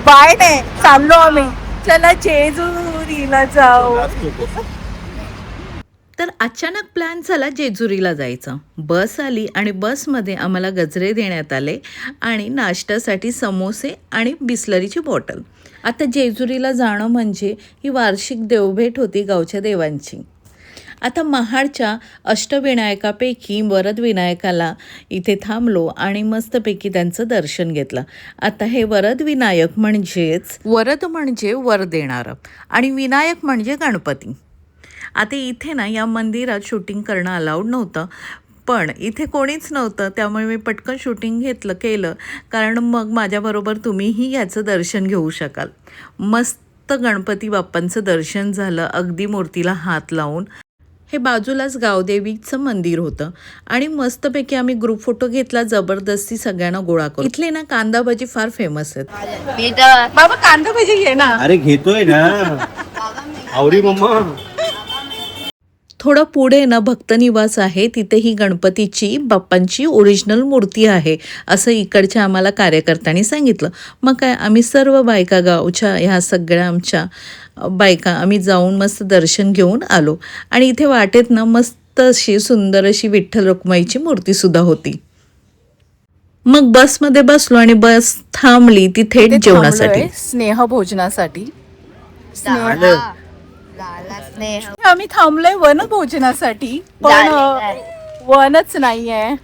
Bye नाही, चाललो आम्ही. चला जेजुरीला जाऊ. तर अचानक प्लॅन झाला जेजुरीला जायचा. बस आली आणि बसमध्ये आम्हाला गजरे देण्यात आले आणि नाश्त्यासाठी समोसे आणि बिस्लरीची बॉटल. आता जेजुरीला जाणं म्हणजे ही वार्षिक देवभेट होती गावच्या देवांची. आता महाडच्या अष्टविनायकापैकी वरदविनायकाला इथे थांबलो आणि मस्तपैकी त्यांचं दर्शन घेतलं. आता हे वरदविनायक म्हणजेच वरद म्हणजे वर देणारं आणि विनायक म्हणजे गणपती. आता इथे ना या मंदिरात शूटिंग करणं अलाउड नव्हतं, पण इथे कोणीच नव्हतं, त्यामुळे मी पटकन शूटिंग केलं कारण मग माझ्याबरोबर तुम्हीही याचं दर्शन घेऊ शकाल. मस्त गणपती बाप्पांचं दर्शन झालं अगदी मूर्तीला हात लावून. हे बाजूलाच गावदेवीचं मंदिर होतं आणि मस्तपैकी आम्ही ग्रुप फोटो घेतला, जबरदस्ती सगळ्यांना गोळा करून. इथले ना कांदा भजी फार फेमस आहेत. बाबा कांदा भजी घे ना. अरे घेतोय ना आवरी मम्मा. थोडं पुढे ना भक्तनिवास आहे, तिथे ही गणपतीची बाप्पांची ओरिजिनल मूर्ती आहे असं इकडच्या आम्हाला कार्यकर्त्यांनी सांगितलं. मग काय आम्ही सर्व बायका गावच्या ह्या सगळ्या आमच्या बायका आम्ही जाऊन मस्त दर्शन घेऊन आलो. आणि इथे वाटेत ना मस्त अशी सुंदर अशी विठ्ठल रखुमाईची मूर्तीसुद्धा होती. मग बसमध्ये बसलो आणि बस थांबली तिथे जेवणासाठी, स्नेहभोजनासाठी. आम्ही थांबलोय वनभोजनासाठी, पण वनच नाहीये.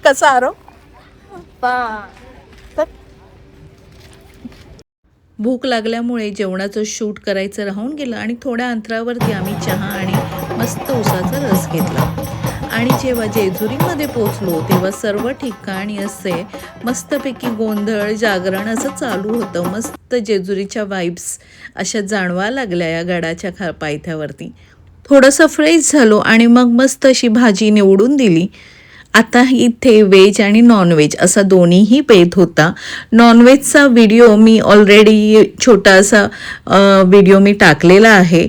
कसा आरो भूक लागल्यामुळे जेवणाचं शूट करायचं राहून गेलं आणि थोड्या अंतरावरती आम्ही चहा आणि मस्त उसाचा रस घेतला. आणि जेव्हा जेजुरीमध्ये पोचलो तेव्हा सर्व ठिकाणी असे मस्तपैकी गोंधळ जागरण असं चालू होतं. मस्त जेजुरीच्या वाईब्स अशा जाणवा लागल्या या गडाच्या पायथ्यावरती. थोडंसं फ्रेश झालो आणि मग मस्त अशी भाजी निवडून दिली. आता इथे व्हेज आणि नॉनव्हेज असा दोन्हीही बेत होता. नॉनव्हेजचा व्हिडिओ मी ऑलरेडी छोटासा व्हिडिओ मी टाकलेला आहे,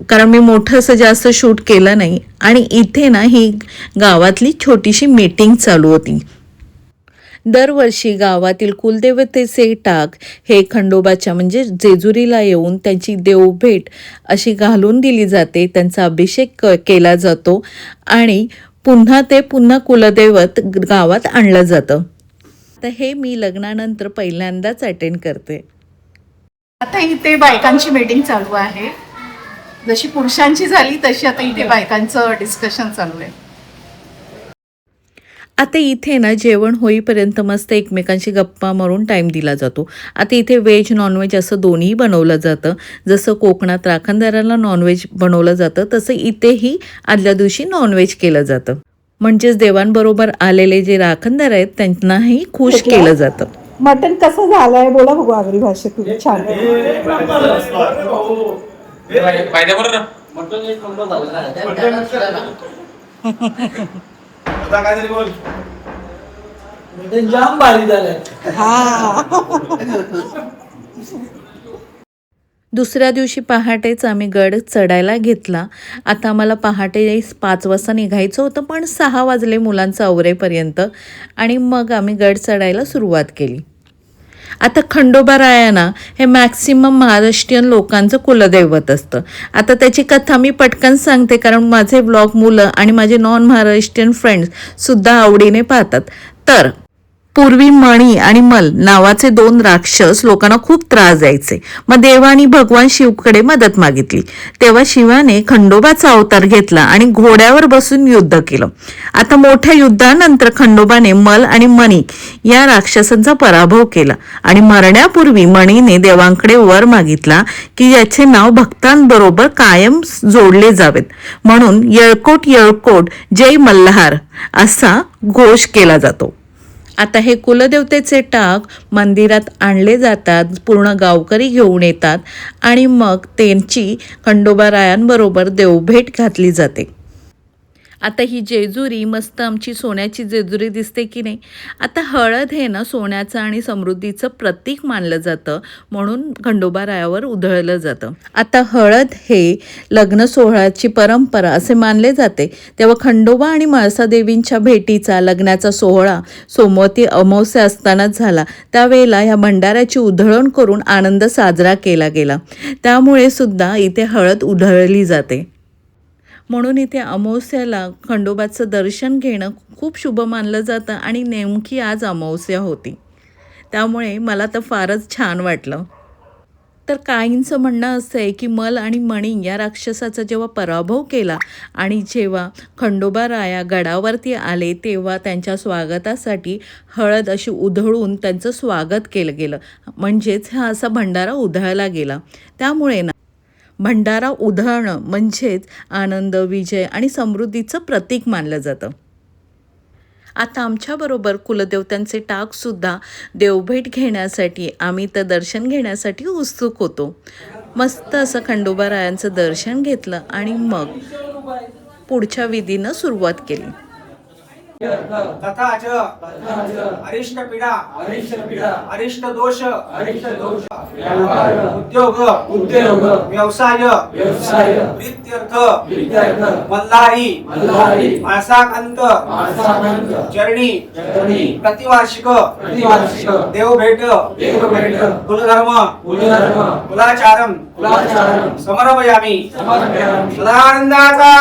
कारण मी मोठं असं जास्त शूट केलं नाही. आणि इथे ना ही गावातली छोटीशी मीटिंग चालू होती. दरवर्षी गावातील कुलदेवतेचे टाक हे खंडोबाच्या म्हणजे जेजुरीला येऊन त्यांची देवभेट अशी घालून दिली जाते, त्यांचा अभिषेक केला जातो आणि पुन्हा कुलदैवत गावात आणलं जातं. तर हे मी लग्नानंतर पहिल्यांदाच अटेंड करते. आता इथे बायकांची मीटिंग चालू आहे. जशी पुरुषांची झाली तशी आता इथे बायकांचं डिस्कशन चालू आहे. आता इथे ना जेवण होईपर्यंत मस्त एकमेकांशी गप्पा मारून टाईम दिला जातो. आता इथे व्हेज नॉनव्हेज असं दोन्ही बनवलं जातं. जसं कोकणात राखणदाराला नॉनव्हेज बनवलं जातं तसं इथेही आदल्या दिवशी नॉनव्हेज केलं जातं. म्हणजेच देवांबरोबर आलेले जे राखणदार आहेत त्यांनाही खुश केलं जातं. मटन कसं झालंय बोला बघू आगरी भाषेत. छान. जाम भारी झालंय. दुसऱ्या दिवशी पहाटेच आम्ही गड चढायला घेतला. आता आम्हाला पहाटे 5 वाजता निघायचं होतं, पण 6 वाजले मुलांचं आवरेपर्यंत आणि मग आम्ही गड चढायला सुरुवात केली. आता खंडोबारायाना हे मॅक्सिमम महाराष्ट्रीयन लोकांचं कुलदैवत असतं. आता त्याची कथा मी पटकन सांगते, कारण माझे ब्लॉग मुलं आणि माझे नॉन महाराष्ट्रीयन फ्रेंड्ससुद्धा आवडीने पाहतात. तर पूर्वी मणी आणि मल नावाचे 2 राक्षस लोकांना खूप त्रास द्यायचे. मग देवानी भगवान शिवकडे मदत मागितली. तेव्हा शिवाने खंडोबाचा अवतार घेतला आणि घोड्यावर बसून युद्ध केलं. आता मोठ्या युद्धानंतर खंडोबाने मल आणि मणी या राक्षसांचा पराभव केला आणि मरण्यापूर्वी मणीने देवांकडे वर मागितला की याचे नाव भक्तांबरोबर कायम जोडले जावेत, म्हणून येळकोट येळकोट जय मल्हार असा घोष केला जातो. आता हे कुलदेवतेचे टाक मंदिरात आणले जातात, पूर्ण गावकरी घेऊन येतात आणि मग त्यांची खंडोबारायांबरोबर देवभेट घातली जाते. आता ही जेजुरी मस्त आमची सोन्याची जेजुरी दिसते की नाही. आता हळद हे ना सोन्याचं आणि समृद्धीचं प्रतीक मानलं जातं, म्हणून खंडोबारायावर उधळलं जातं. आता हळद हे लग्न सोहळ्याची परंपरा असे मानले जाते. तेव्हा खंडोबा आणि म्हाळसादेवींच्या भेटीचा लग्नाचा सोहळा सोमवती अमावस्या असतानाच झाला. त्यावेळेला ह्या भंडाऱ्याची उधळण करून आनंद साजरा केला गेला. त्यामुळे सुद्धा इथे हळद उधळली जाते. म्हणून इथे अमावस्याला खंडोबाचं दर्शन घेणं खूप शुभ मानलं जातं आणि नेमकी आज अमावस्या होती. त्यामुळे मला तर फारच छान वाटलं. तर काहींचं म्हणणं असं आहे की मल आणि मणी या राक्षसाचा जेव्हा पराभव केला आणि जेव्हा खंडोबाराया गडावरती आले तेव्हा त्यांच्या स्वागतासाठी हळद अशी उधळून त्यांचं स्वागत केलं गेलं. म्हणजेच हा असा भंडारा उधळला गेला. त्यामुळे ना भंडारा उधळणं म्हणजेच आनंद, विजय आणि समृद्धीचं प्रतीक मानलं जातं. आता आमच्याबरोबर कुलदेवतांचे टाकसुद्धा देवभेट घेण्यासाठी आम्ही तर दर्शन घेण्यासाठी उत्सुक होतो. मस्त असं खंडोबारायांचं दर्शन घेतलं आणि मग पुढच्या विधीनं सुरुवात केली. तथा च अरिष्ट पीडा अरिष्ट दोष उद्योग व्यवसाय प्रीत्यर्थ मल्हारी मासाकांत चरणी प्रतिवार्षिक देवभेट कुलधर्म कुलाचारम समर्पयामि सदानंदाचा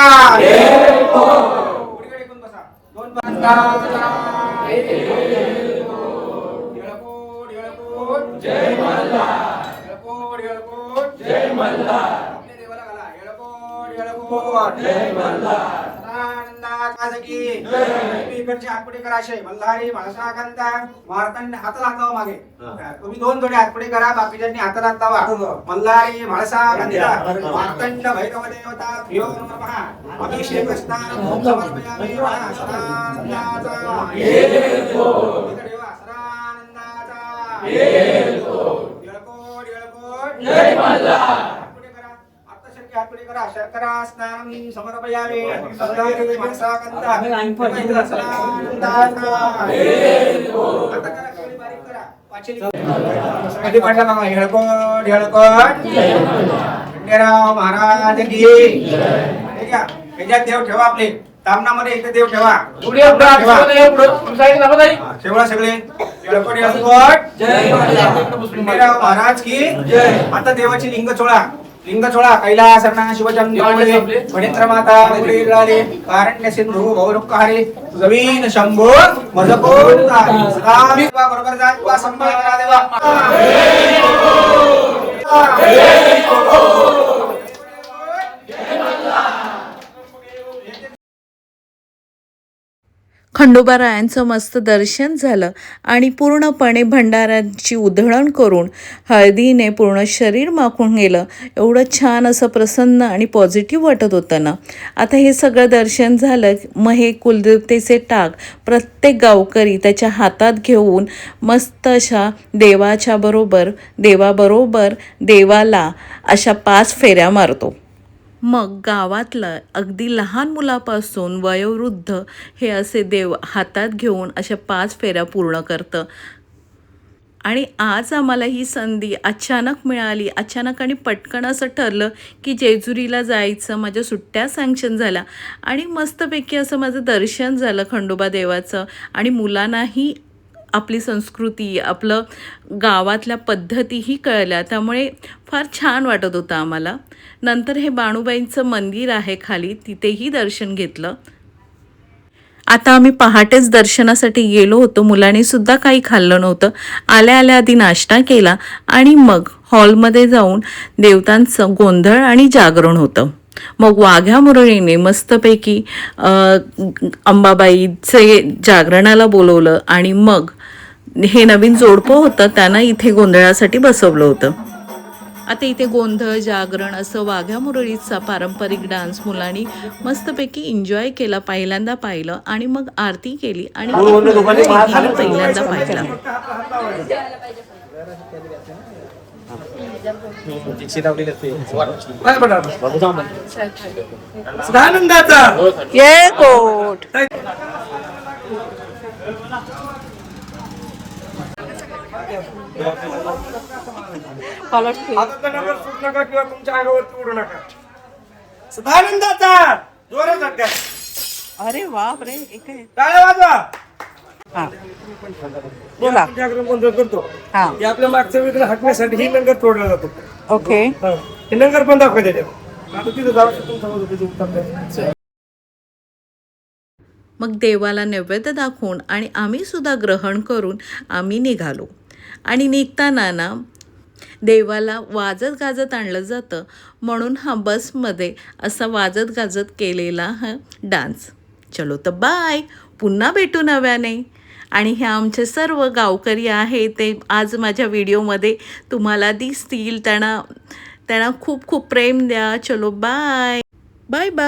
जय हातपुडे कराशे मल्हारी माणसाकांता मार्तंड हाताला हातावा मागे तुम्ही दोन थोडे हातपुडे करा बाकीच्यांनी हाताला हातावा मल्हारी माणसाकांता मार्तंड भैरव देवता प्रियो नमः अभिषेक स्नान समर्पयामि सदानंदाचा जय मल्हार हातपुडे करा शर्करा स्नान समर्पयामि मल्हारी माणसाकांता सदानंदाचा आता करा थोडी बारीक करा पाचली कधी पडला मग हेळकोट खंडेराव महाराज की ठीक आहे ह्याच्यात देव ठेवा आपले तामनामध्ये इथे देव ठेवा ठेवा सगळे हेळकोट खंडेराव महाराज की आता देवाची लिंग चोळा कैलासरणा शिवचंद्र फणीत्र माता गुढीराले कारण्य सिंधू भवरुक्कारे जमीन शंभो मजकोट सदा बरोबर जात संभाळा देवा खंडोबारायांचं मस्त दर्शन झालं आणि पूर्णपणे भंडाऱ्यांची उधळण करून हळदीने पूर्ण शरीर माखून गेलं. एवढं छान असं प्रसन्न आणि पॉझिटिव्ह वाटत होतं ना. आता हे सगळं दर्शन झालं. मग हे कुलदेवतेचे टाक प्रत्येक गावकरी त्याच्या हातात घेऊन मस्त अशा देवाबरोबर देवाला अशा 5 फेऱ्या मारतो. मग गावातलं अगदी लहान मुलापासून वयोवृद्ध हे असे देव हातात घेऊन अशा 5 फेऱ्या पूर्ण करतं. आणि आज आम्हाला ही संधी अचानक मिळाली. अचानक आणि पटकन असं ठरलं की जेजुरीला जायचं. माझ्या सुट्ट्या सँक्शन झाल्या आणि मस्तपैकी असं माझं दर्शन झालं खंडोबा देवाचं. आणि मुलांनाही आपली संस्कृती, आपलं गावातल्या पद्धतीही कळल्या. त्यामुळे फार छान वाटत होतं आम्हाला. नंतर हे बाणूबाईंचं मंदिर आहे खाली, तिथेही दर्शन घेतलं. आता आम्ही पहाटेच दर्शनासाठी गेलो होतो. मुलांनीसुद्धा काही खाल्लं नव्हतं. आल्या आधी नाश्ता केला आणि मग हॉलमध्ये जाऊन देवतांचं गोंधळ आणि जागरण होतं. मग वाघ्या मुरळीने मस्तपैकी अंबाबाईचे जागरणाला बोलवलं आणि मग हे नवीन जोडपं होतं त्यांना इथे गोंधळासाठी बसवलं होतं. आता इथे गोंधळ, जागरण असं वाघ्या मुरळीचा पारंपरिक डान्स मुलांनी मस्तपैकी एन्जॉय केला. पहिल्यांदा पाहिलं आणि मग आरती केली आणि पहिल्यांदा पाहिला. काय पडणार सदानंदाचा ये कोट हाताचा नंबर सुटू नका किंवा तुमच्या अंगावरती उडू नका. सदानंदाचा जोरात टाका. अरे बाप रे एक आहे. टाळ्या वाजवा. हा बोला. जागरण गोंधळ करतो हा हे आपल्या मागच्या वेळेला हटण्यासाठी ही नंगर तोडला जातो. ओके हे नंगर पण दाखवायचे आता तिथं जाऊ शकतो. मग देवाला नैवेद्य दाखवून आणि आम्ही सुद्धा ग्रहण करून आम्ही निघालो. आणि निघताना ना देवाला वाजत गाजत आणलं जातं म्हणून हा बसमध्ये असा वाजत गाजत केलेला हा डान्स. चलो तर बाय, पुन्हा भेटू नव्याने. आणि हे आमचे सर्व गावकरी आहे ते आज माझ्या व्हिडिओमध्ये तुम्हाला दिसतील. त्यांना खूप खूप प्रेम द्या. चलो बाय बाय बाय.